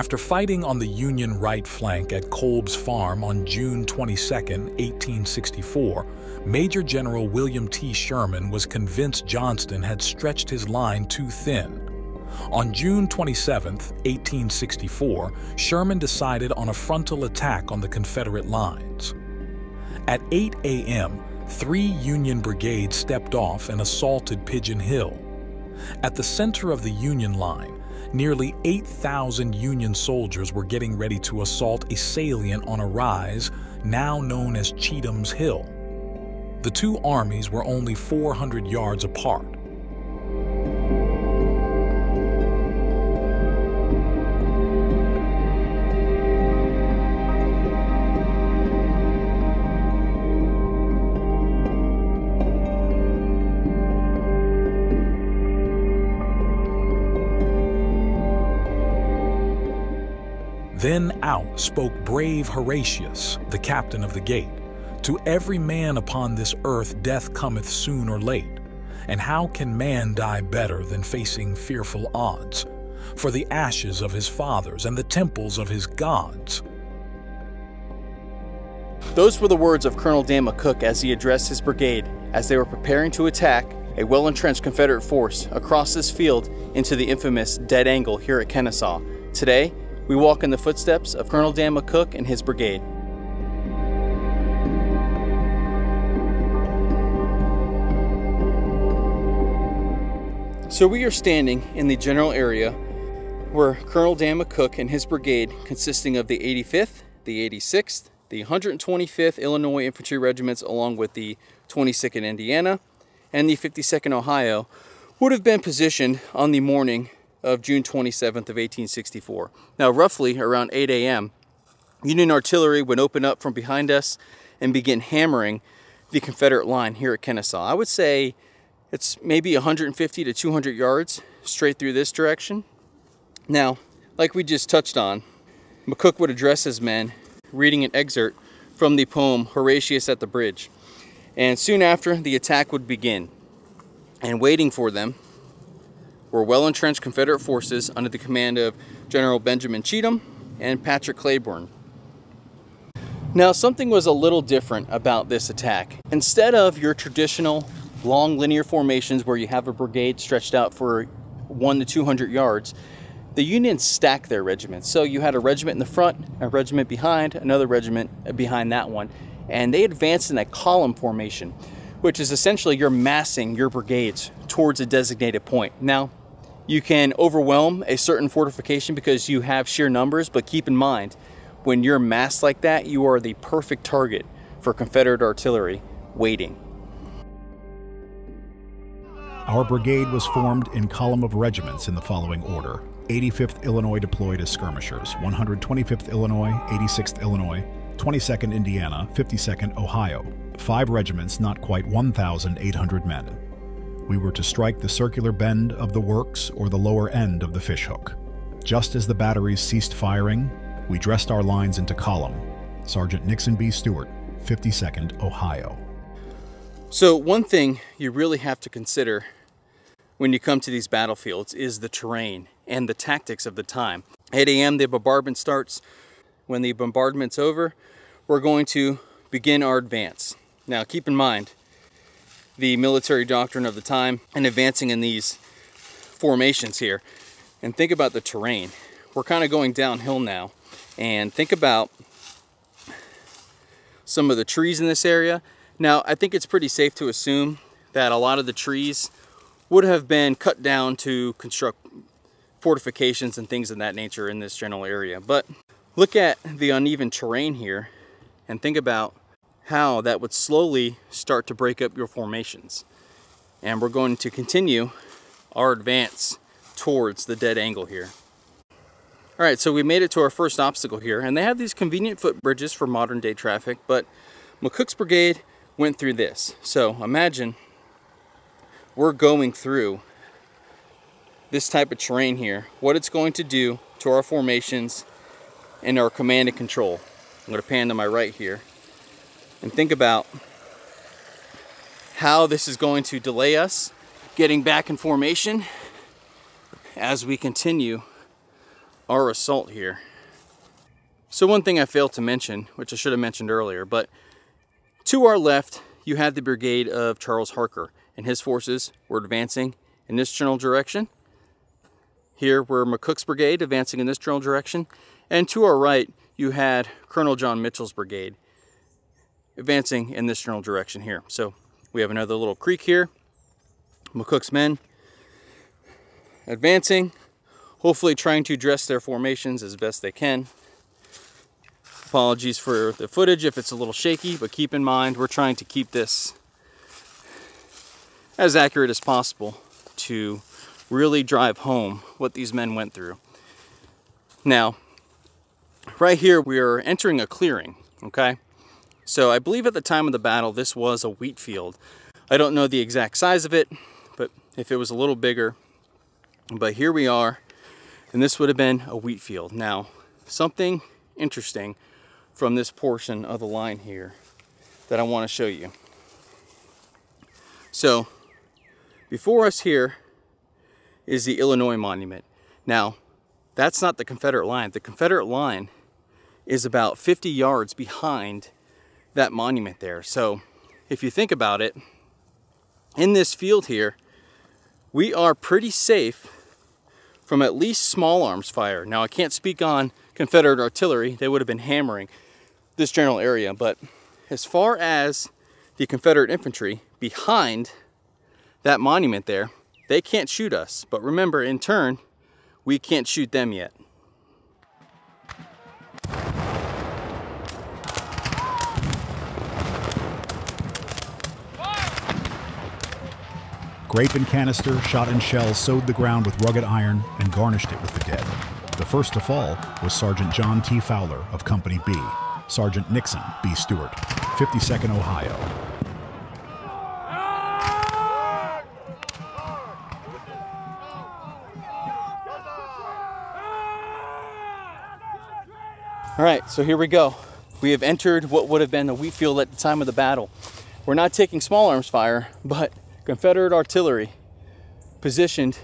After fighting on the Union right flank at Kolb's Farm on June 22, 1864, Major General William T. Sherman was convinced Johnston had stretched his line too thin. On June 27, 1864, Sherman decided on a frontal attack on the Confederate lines. At 8 a.m., 3 Union brigades stepped off and assaulted Pigeon Hill. At the center of the Union line, nearly 8,000 Union soldiers were getting ready to assault a salient on a rise now known as Cheatham's Hill. The two armies were only 400 yards apart. Then out spoke brave Horatius, the captain of the gate. To every man upon this earth death cometh soon or late, and how can man die better than facing fearful odds? For the ashes of his fathers and the temples of his gods. Those were the words of Colonel Dan McCook as he addressed his brigade as they were preparing to attack a well-entrenched Confederate force across this field into the infamous Dead Angle here at Kennesaw. Today, we walk in the footsteps of Colonel Dan McCook and his brigade. So we are standing in the general area where Colonel Dan McCook and his brigade, consisting of the 85th, the 86th, the 125th Illinois Infantry Regiments, along with the 22nd Indiana and the 52nd Ohio, would have been positioned on the morning of June 27th of 1864. Now, roughly around 8 a.m., Union artillery would open up from behind us and begin hammering the Confederate line here at Kennesaw. I would say it's maybe 150 to 200 yards straight through this direction. Now, like we just touched on, McCook would address his men, reading an excerpt from the poem Horatius at the Bridge. And soon after, the attack would begin. And waiting for them were well-entrenched Confederate forces under the command of General Benjamin Cheatham and Patrick Claiborne. Now, something was a little different about this attack. Instead of your traditional long linear formations where you have a brigade stretched out for 100 to 200 yards, the Unions stacked their regiments. So you had a regiment in the front, a regiment behind, another regiment behind that one, and they advanced in a column formation, which is essentially you're massing your brigades towards a designated point. Now, you can overwhelm a certain fortification because you have sheer numbers, but keep in mind, when you're massed like that, you are the perfect target for Confederate artillery waiting. Our brigade was formed in column of regiments in the following order. 85th Illinois deployed as skirmishers, 125th Illinois, 86th Illinois, 22nd Indiana, 52nd Ohio. 5 regiments, not quite 1,800 men. We were to strike the circular bend of the works or the lower end of the fishhook. Just as the batteries ceased firing, we dressed our lines into column. Sergeant Nixon B. Stewart, 52nd Ohio. So one thing you really have to consider when you come to these battlefields is the terrain and the tactics of the time. 8 a.m. the bombardment starts. When the bombardment's over, we're going to begin our advance. Now keep in mind the military doctrine of the time and advancing in these formations here. And think about the terrain. We're kind of going downhill now. And think about some of the trees in this area. Now, I think it's pretty safe to assume that a lot of the trees would have been cut down to construct fortifications and things of that nature in this general area. But look at the uneven terrain here and think about how that would slowly start to break up your formations. And we're going to continue our advance towards the dead angle here. All right, so we made it to our first obstacle here, and they have these convenient footbridges for modern day traffic, but McCook's brigade went through this. So imagine we're going through this type of terrain here, what it's going to do to our formations and our command and control. I'm going to pan to my right here and think about how this is going to delay us getting back in formation as we continue our assault here. So one thing I failed to mention, which I should have mentioned earlier, but to our left, you had the brigade of Charles Harker, and his forces were advancing in this general direction. Here were McCook's brigade advancing in this general direction. And to our right, you had Colonel John Mitchell's brigade advancing in this general direction here. So we have another little creek here. McCook's men advancing, hopefully trying to dress their formations as best they can. Apologies for the footage if it's a little shaky, but keep in mind we're trying to keep this as accurate as possible to really drive home what these men went through. Now, right here we are entering a clearing, okay? So I believe at the time of the battle this was a wheat field. I don't know the exact size of it, but if it was a little bigger. But here we are, and this would have been a wheat field. Now, something interesting from this portion of the line here that I want to show you. So, before us here is the Illinois Monument. Now, that's not the Confederate line. The Confederate line is about 50 yards behind that monument there. So, if you think about it, in this field here, we are pretty safe from at least small arms fire. Now, I can't speak on Confederate artillery. They would have been hammering this general area. But as far as the Confederate infantry behind that monument there, they can't shoot us. But remember, in turn, we can't shoot them yet. Grape and canister, shot and shell sowed the ground with rugged iron and garnished it with the dead. The first to fall was Sergeant John T. Fowler of Company B, Sergeant Nixon B. Stewart, 52nd Ohio. All right, so here we go. We have entered what would have been the wheat field at the time of the battle. We're not taking small arms fire, but Confederate artillery positioned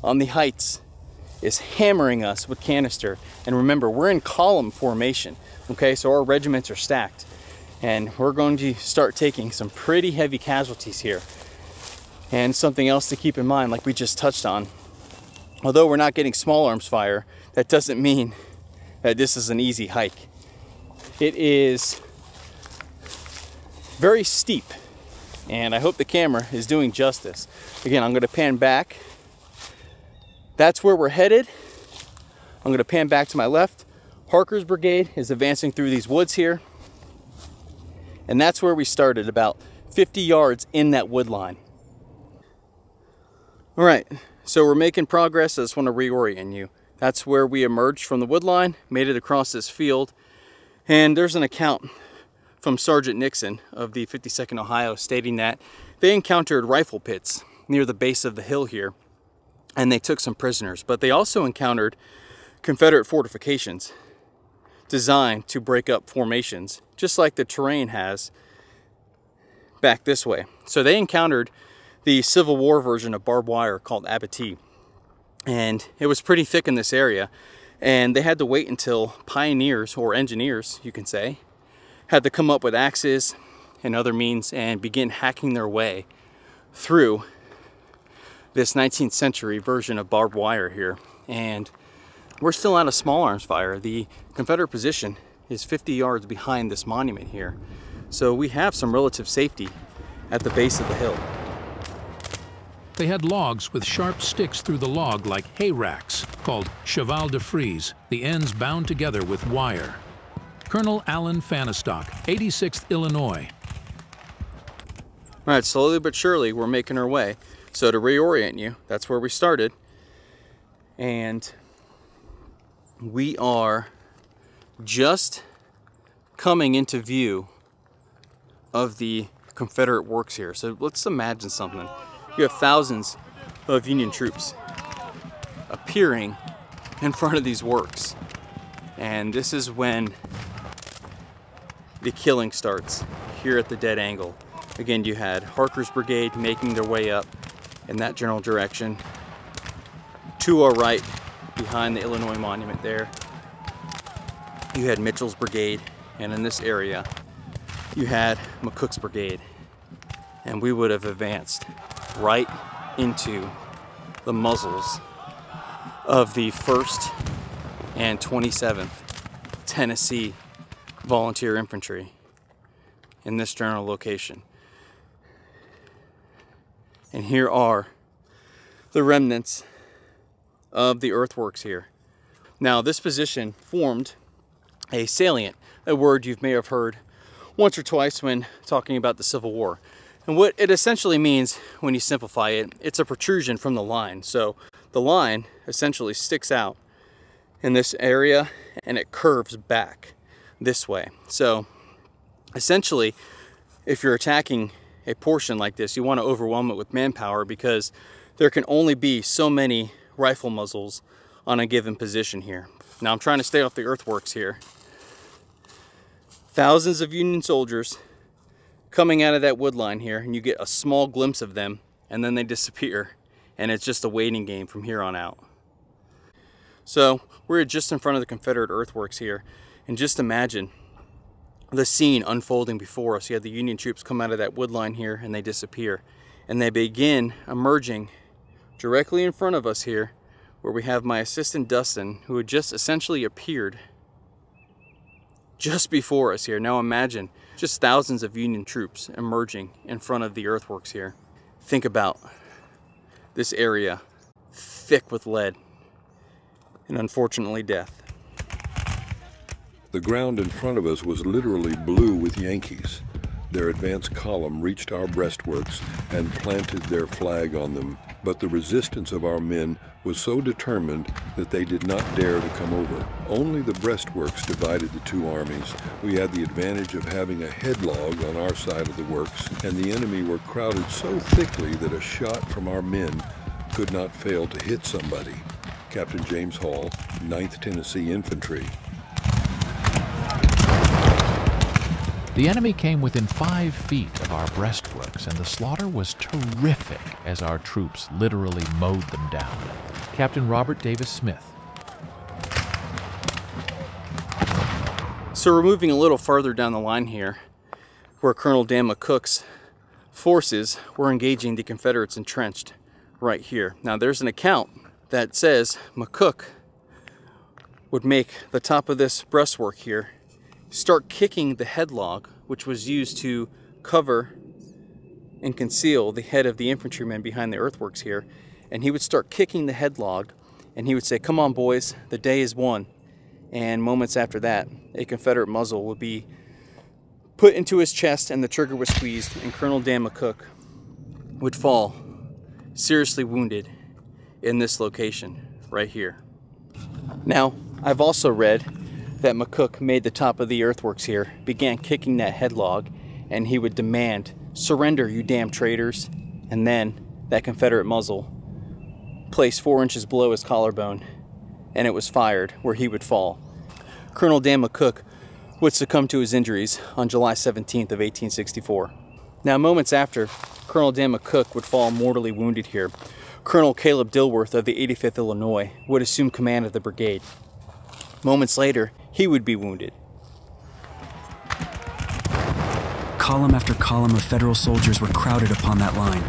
on the heights is hammering us with canister. And remember, we're in column formation, okay? So our regiments are stacked, and we're going to start taking some pretty heavy casualties here. And something else to keep in mind, like we just touched on, although we're not getting small arms fire, that doesn't mean that this is an easy hike. It is very steep, and I hope the camera is doing justice. Again, I'm going to pan back. That's where we're headed. I'm going to pan back to my left. Harker's brigade is advancing through these woods here, and that's where we started, about 50 yards in that wood line. All right, so we're making progress. I just want to reorient you. That's where we emerged from the wood line, made it across this field, and there's an account from Sergeant Nixon of the 52nd Ohio stating that they encountered rifle pits near the base of the hill here, and they took some prisoners. But they also encountered Confederate fortifications designed to break up formations, just like the terrain has back this way. So they encountered the Civil War version of barbed wire called abattis, and it was pretty thick in this area, and they had to wait until pioneers, or engineers you can say, had to come up with axes and other means and begin hacking their way through this 19th century version of barbed wire here. And we're still out of small arms fire. The Confederate position is 50 yards behind this monument here. So we have some relative safety at the base of the hill. They had logs with sharp sticks through the log like hay racks, called cheval de frise, the ends bound together with wire. Colonel Allen Fanistock, 86th Illinois. All right, slowly but surely we're making our way. So to reorient you, that's where we started. And we are just coming into view of the Confederate works here. So let's imagine something. You have thousands of Union troops appearing in front of these works. And this is when the killing starts here at the dead angle. Again, you had Harker's brigade making their way up in that general direction. To our right, behind the Illinois Monument there, you had Mitchell's Brigade, and in this area, you had McCook's Brigade. And we would have advanced right into the muzzles of the 1st and 27th Tennessee Volunteer Infantry in this general location. And here are the remnants of the earthworks here. Now, this position formed a salient, a word you may have heard once or twice when talking about the Civil War. And what it essentially means, when you simplify it, it's a protrusion from the line. So the line essentially sticks out in this area and it curves back this way. So essentially, if you're attacking a portion like this, you want to overwhelm it with manpower because there can only be so many rifle muzzles on a given position here. Now I'm trying to stay off the earthworks here. Thousands of Union soldiers coming out of that wood line here, and you get a small glimpse of them and then they disappear, and it's just a waiting game from here on out. So we're just in front of the Confederate earthworks here, and just imagine the scene unfolding before us. You have the Union troops come out of that wood line here and they disappear, and they begin emerging directly in front of us here, where we have my assistant Dustin, who had just essentially appeared just before us here. Now imagine just thousands of Union troops emerging in front of the earthworks here. Think about this area thick with lead and unfortunately death. The ground in front of us was literally blue with Yankees. Their advance column reached our breastworks and planted their flag on them, but the resistance of our men was so determined that they did not dare to come over. Only the breastworks divided the two armies. We had the advantage of having a headlog on our side of the works, and the enemy were crowded so thickly that a shot from our men could not fail to hit somebody. Captain James Hall, 9th Tennessee Infantry. The enemy came within 5 feet of our breastworks, and the slaughter was terrific as our troops literally mowed them down. Captain Robert Davis Smith. So we're moving a little farther down the line here, where Colonel Dan McCook's forces were engaging the Confederates entrenched right here. Now there's an account that says McCook would make the top of this breastwork here start kicking the headlog, which was used to cover and conceal the head of the infantryman behind the earthworks here. And he would start kicking the headlog, and he would say, "Come on, boys, the day is won." And moments after that, a Confederate muzzle would be put into his chest and the trigger was squeezed, and Colonel Dan McCook would fall seriously wounded in this location right here. Now, I've also read that McCook made the top of the earthworks here, began kicking that headlog, and he would demand, "Surrender, you damn traitors." And then that Confederate muzzle placed 4 inches below his collarbone, and it was fired where he would fall. Colonel Dan McCook would succumb to his injuries on July 17th of 1864. Now, moments after Colonel Dan McCook would fall mortally wounded here, Colonel Caleb Dilworth of the 85th Illinois would assume command of the brigade. Moments later, he would be wounded. Column after column of Federal soldiers were crowded upon that line.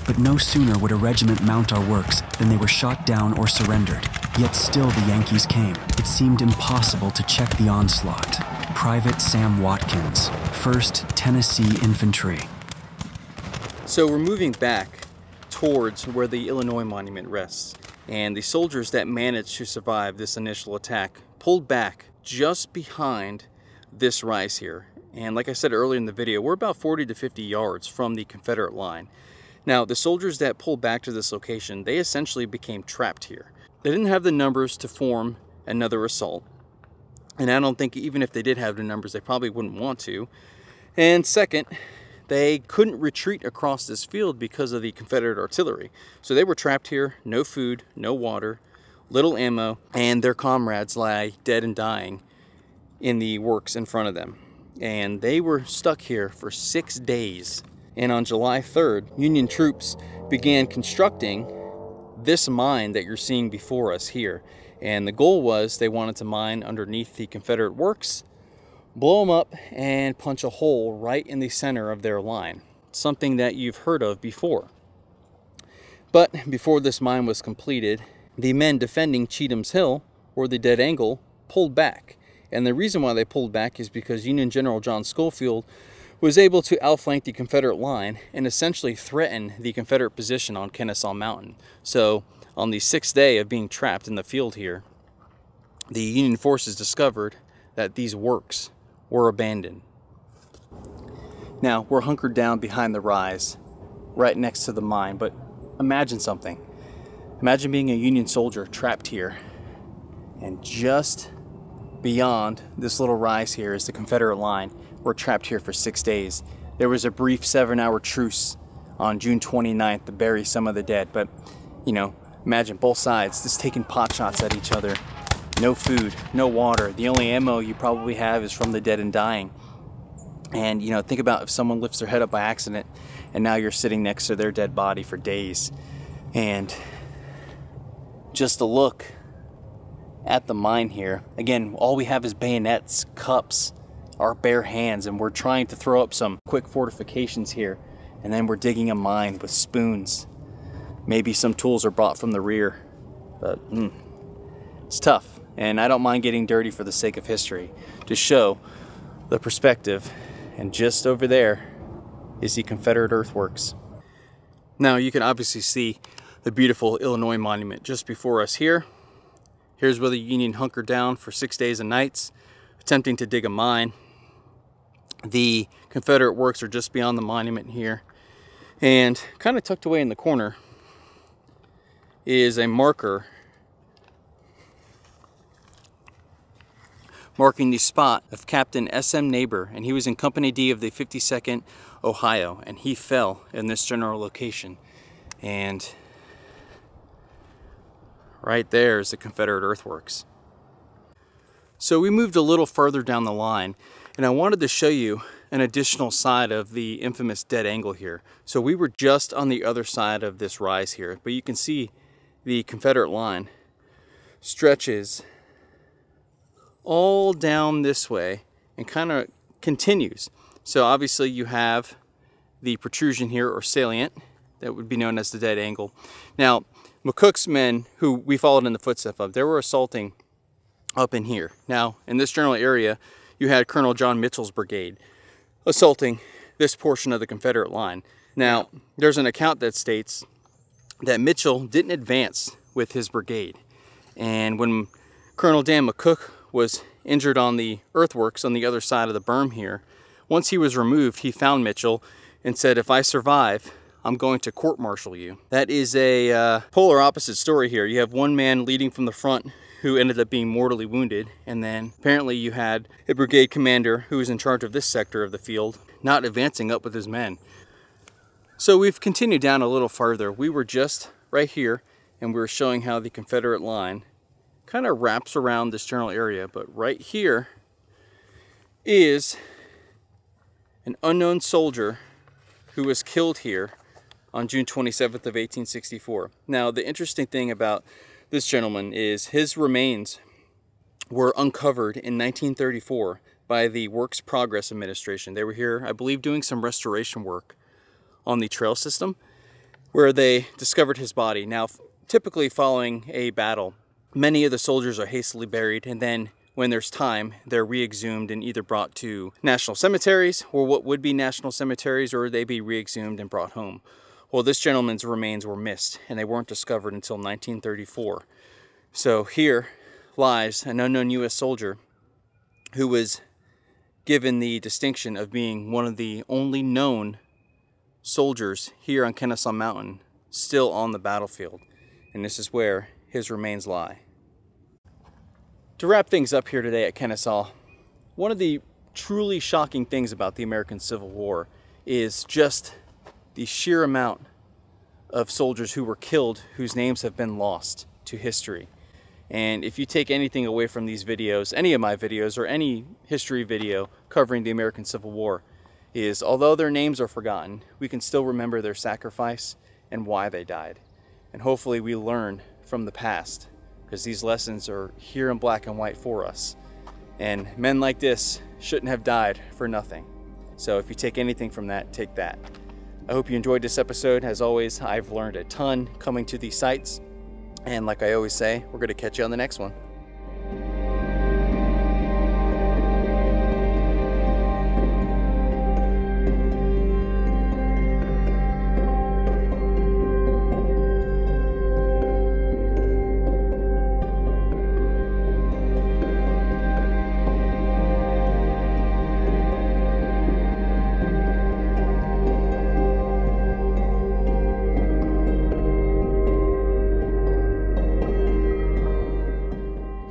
But no sooner would a regiment mount our works than they were shot down or surrendered. Yet still the Yankees came. It seemed impossible to check the onslaught. Private Sam Watkins, 1st Tennessee Infantry. So we're moving back towards where the Illinois Monument rests. And the soldiers that managed to survive this initial attack pulled back just behind this rise here. And like I said earlier in the video, we're about 40 to 50 yards from the Confederate line. Now, the soldiers that pulled back to this location, they essentially became trapped here. They didn't have the numbers to form another assault. And I don't think even if they did have the numbers, they probably wouldn't want to. And second, they couldn't retreat across this field because of the Confederate artillery. So they were trapped here, no food, no water, little ammo, and their comrades lay dead and dying in the works in front of them. And they were stuck here for 6 days. And on July 3rd, Union troops began constructing this mine that you're seeing before us here. And the goal was they wanted to mine underneath the Confederate works, blow them up, and punch a hole right in the center of their line. Something that you've heard of before. But before this mine was completed, the men defending Cheatham's Hill, or the Dead Angle, pulled back. And the reason why they pulled back is because Union General John Schofield was able to outflank the Confederate line and essentially threaten the Confederate position on Kennesaw Mountain. So on the 6th day of being trapped in the field here, the Union forces discovered that these works were abandoned. Now, we're hunkered down behind the rise, right next to the mine, but imagine something. Imagine being a Union soldier trapped here, and just beyond this little rise here is the Confederate line. We're trapped here for 6 days. There was a brief 7-hour truce on June 29th to bury some of the dead, but, you know, imagine both sides just taking pot shots at each other. No food, no water. The only ammo you probably have is from the dead and dying. And, you know, think about if someone lifts their head up by accident and now you're sitting next to their dead body for days. And just to look at the mine here, again, all we have is bayonets, cups, our bare hands, and we're trying to throw up some quick fortifications here. And then we're digging a mine with spoons. Maybe some tools are brought from the rear. But it's tough. And I don't mind getting dirty for the sake of history, to show the perspective. And just over there is the Confederate earthworks. Now you can obviously see the beautiful Illinois monument just before us here. Here's where the Union hunkered down for 6 days and nights, attempting to dig a mine. The Confederate works are just beyond the monument here. And kind of tucked away in the corner is a marker marking the spot of Captain S.M. Neighbor, and he was in Company D of the 52nd Ohio, and he fell in this general location. And right there is the Confederate earthworks. So we moved a little further down the line, and I wanted to show you an additional side of the infamous Dead Angle here. So we were just on the other side of this rise here, but you can see the Confederate line stretches all down this way and kind of continues. So obviously you have the protrusion here, or salient, that would be known as the Dead Angle. Now, McCook's men, who we followed in the footsteps of, they were assaulting up in here. Now, in this general area, you had Colonel John Mitchell's brigade assaulting this portion of the Confederate line. Now, there's an account that states that Mitchell didn't advance with his brigade. And when Colonel Dan McCook was injured on the earthworks on the other side of the berm here, once he was removed, he found Mitchell and said, "If I survive, I'm going to court-martial you." That is a polar opposite story here. You have one man leading from the front who ended up being mortally wounded, and then apparently you had a brigade commander who was in charge of this sector of the field not advancing up with his men. So we've continued down a little farther. We were just right here, and we were showing how the Confederate line kind of wraps around this general area, but right here is an unknown soldier who was killed here on June 27th of 1864. Now, the interesting thing about this gentleman is his remains were uncovered in 1934 by the Works Progress Administration. They were here, I believe, doing some restoration work on the trail system, where they discovered his body. Now, typically following a battle, many of the soldiers are hastily buried, and then when there's time, they're re-exhumed and either brought to national cemeteries, or what would be national cemeteries, or they be re-exhumed and brought home. Well, this gentleman's remains were missed, and they weren't discovered until 1934. So here lies an unknown U.S. soldier who was given the distinction of being one of the only known soldiers here on Kennesaw Mountain still on the battlefield. And this is where his remains lie. To wrap things up here today at Kennesaw, one of the truly shocking things about the American Civil War is just the sheer amount of soldiers who were killed whose names have been lost to history. And if you take anything away from these videos, any of my videos or any history video covering the American Civil War, is although their names are forgotten, we can still remember their sacrifice and why they died. And hopefully we learn from the past, because these lessons are here in black and white for us. And men like this shouldn't have died for nothing. So if you take anything from that, take that. I hope you enjoyed this episode. As always, I've learned a ton coming to these sites. And like I always say, we're going to catch you on the next one.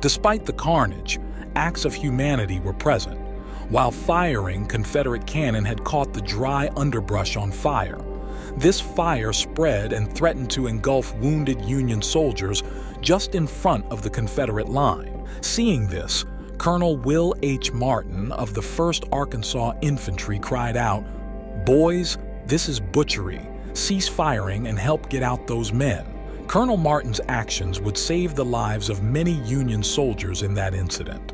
Despite the carnage, acts of humanity were present. While firing, Confederate cannon had caught the dry underbrush on fire. This fire spread and threatened to engulf wounded Union soldiers just in front of the Confederate line. Seeing this, Colonel Will H. Martin of the 1st Arkansas Infantry cried out, "Boys, this is butchery. Cease firing and help get out those men." Colonel Martin's actions would save the lives of many Union soldiers in that incident.